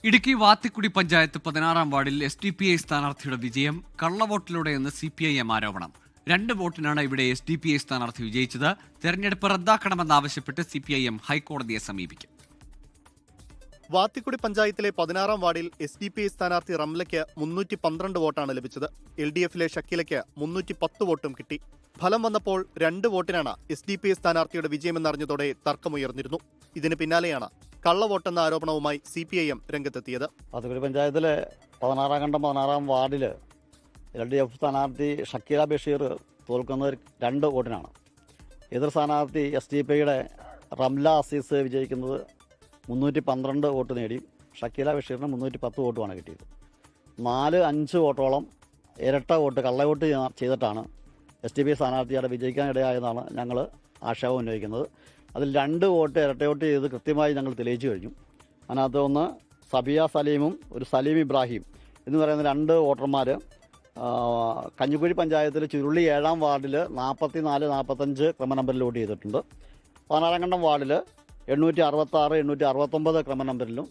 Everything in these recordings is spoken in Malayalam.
ഇടുക്കി വാത്തിക്കുടി പഞ്ചായത്ത് 16-ാം വാർഡിൽ SDPI സ്ഥാനാർത്ഥിയുടെ വിജയം കള്ളവോട്ടിലൂടെയെന്ന് CPIM ആരോപണം. 2 വോട്ടിനാണ് ഇവിടെ SDPI സ്ഥാനാർത്ഥി വിജയിച്ചത്. തെരഞ്ഞെടുപ്പ് റദ്ദാക്കണമെന്നാവശ്യപ്പെട്ട് CPIM ഹൈക്കോടതിയെ സമീപിക്കും. വാത്തിക്കുടി പഞ്ചായത്തിലെ 16-ാം വാർഡിൽ SDPI സ്ഥാനാർത്ഥി റംലയ്ക്ക് 312 വോട്ടാണ് ലഭിച്ചത്. LDFിലെ ഷക്കീലയ്ക്ക് 310 വോട്ടും കിട്ടി. ഫലം വന്നപ്പോൾ 2 വോട്ടിനാണ് SDPI സ്ഥാനാർത്ഥിയുടെ വിജയമെന്നറിഞ്ഞതോടെ തർക്കമുയർന്നിരുന്നു. ഇതിന് പിന്നാലെയാണ് കള്ളവോട്ടെന്ന ആരോപണവുമായി CPIM രംഗത്തെത്തിയത്. വാത്തിക്കുടി പഞ്ചായത്തിലെ 16-ാം വാർഡിൽ LDF സ്ഥാനാർത്ഥി ഷക്കീല ബഷീർ തോൽക്കുന്നത് 2 വോട്ടിനാണ്. എതിർ സ്ഥാനാർത്ഥി SDPIയുടെ റംല അസീസ് വിജയിക്കുന്നത് 312 വോട്ട് നേടി. ഷക്കീല ബഷീറിന് 310 വോട്ടുമാണ് കിട്ടിയത്. 4-5 വോട്ടോളം ഇരട്ട വോട്ട് കള്ളവോട്ട് ചെയ്തിട്ടാണ് SDPI സ്ഥാനാർത്ഥിയുടെ വിജയിക്കാനിടയായെന്നാണ് ഞങ്ങൾ ആക്ഷേപം ഉന്നയിക്കുന്നത്. അതിൽ 2 വോട്ട് ഇരട്ട വോട്ട് ചെയ്ത് കൃത്യമായി ഞങ്ങൾ തെളിയിച്ചു കഴിഞ്ഞു. അതിനകത്ത് ഒന്ന് സബിയ സലീമും ഒരു സലീം ഇബ്രാഹിം എന്ന് പറയുന്ന 2 വോട്ടർമാർ കഞ്ഞിക്കുഴി പഞ്ചായത്തിൽ ചുരുളി 7-ാം വാർഡിൽ 44-45 ക്രമ നമ്പറിൽ വോട്ട് ചെയ്തിട്ടുണ്ട്. 16-ാം വാർഡിൽ 866, 869 ക്രമ നമ്പറിലും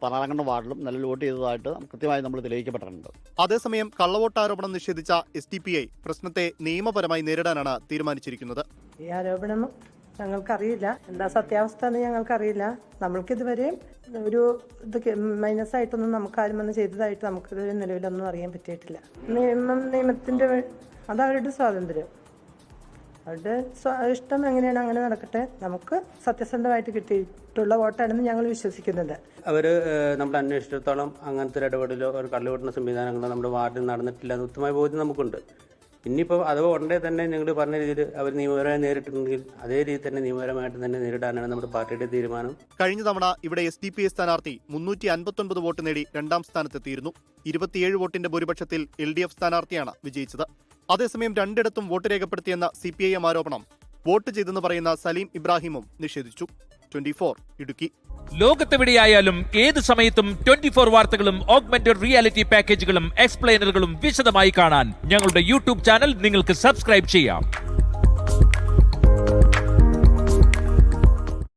16-ാം വാർഡിലും നിലവിൽ വോട്ട് ചെയ്തതായിട്ട് കൃത്യമായി നമ്മൾ തെളിയിക്കപ്പെട്ടിട്ടുണ്ട്. അതേസമയം കള്ളവോട്ട് ആരോപണം നിഷേധിച്ച SDPI പ്രശ്നത്തെ നിയമപരമായി നേരിടാനാണ് തീരുമാനിച്ചിരിക്കുന്നത്. ഈ ആരോപണം ഞങ്ങൾക്കറിയില്ല, എന്താ സത്യാവസ്ഥ എന്ന് ഞങ്ങൾക്കറിയില്ല. നമ്മൾക്കിതുവരെയും ഒരു മൈനസായിട്ടൊന്നും നമുക്കാരും വന്ന് ചെയ്തതായിട്ട് നമുക്ക് നിലവിലൊന്നും അറിയാൻ പറ്റിയിട്ടില്ല. നിയമത്തിൻ്റെ അത് അവരുടെ സ്വാതന്ത്ര്യം, അവരുടെ ഇഷ്ടം എങ്ങനെയാണ് അങ്ങനെ നടക്കട്ടെ. നമുക്ക് സത്യസന്ധമായിട്ട് കിട്ടിയിട്ടുള്ള വോട്ടാണെന്ന് ഞങ്ങൾ വിശ്വസിക്കുന്നുണ്ട്. അവർ നമ്മുടെ അന്വേഷിച്ചിടത്തോളം അങ്ങനത്തെ ഒരു ഇടപെടലോ ഒരു കള്ളുവോട്ടുന്ന സംവിധാനങ്ങളോ നമ്മുടെ വാർഡിൽ നടന്നിട്ടില്ല എന്ന് ഉത്തമമായ ബോധ്യം നമുക്കുണ്ട്. ഇനിയിപ്പോൾ അഥവാ ഉടനെ തന്നെ നിങ്ങൾ പറഞ്ഞ രീതിയിൽ അവർ നിയമപരമായി നേരിട്ടിട്ടുണ്ടെങ്കിൽ അതേ രീതി തന്നെ നിയമപരമായിട്ട് തന്നെ നേരിടാനാണ് നമ്മുടെ പാർട്ടിയുടെ തീരുമാനം. കഴിഞ്ഞ തവണ ഇവിടെ SDPI സ്ഥാനാർത്ഥി 359 വോട്ട് നേടി 2-ാം സ്ഥാനത്തെത്തിയിരുന്നു. 27 വോട്ടിന്റെ ഭൂരിപക്ഷത്തിൽ LDF സ്ഥാനാർത്ഥിയാണ് വിജയിച്ചത്. അതേസമയം 2ഇടത്തും വോട്ട് രേഖപ്പെടുത്തിയെന്ന CPIM ആരോപണം വോട്ട് ചെയ്തെന്ന് പറയുന്ന സലീം ഇബ്രാഹിമും നിഷേധിച്ചു. 24 ഇടുക്കി. ലോകത്തെവിടെയായാലും ഏത് സമയത്തും 24 വാർത്തകളും ഓഗ്മെന്റഡ് റിയാലിറ്റി പാക്കേജുകളും എക്സ്പ്ലെയിനറുകളും വിശദമായി കാണാൻ ഞങ്ങളുടെ YouTube ചാനൽ നിങ്ങൾക്ക് സബ്സ്ക്രൈബ് ചെയ്യാം.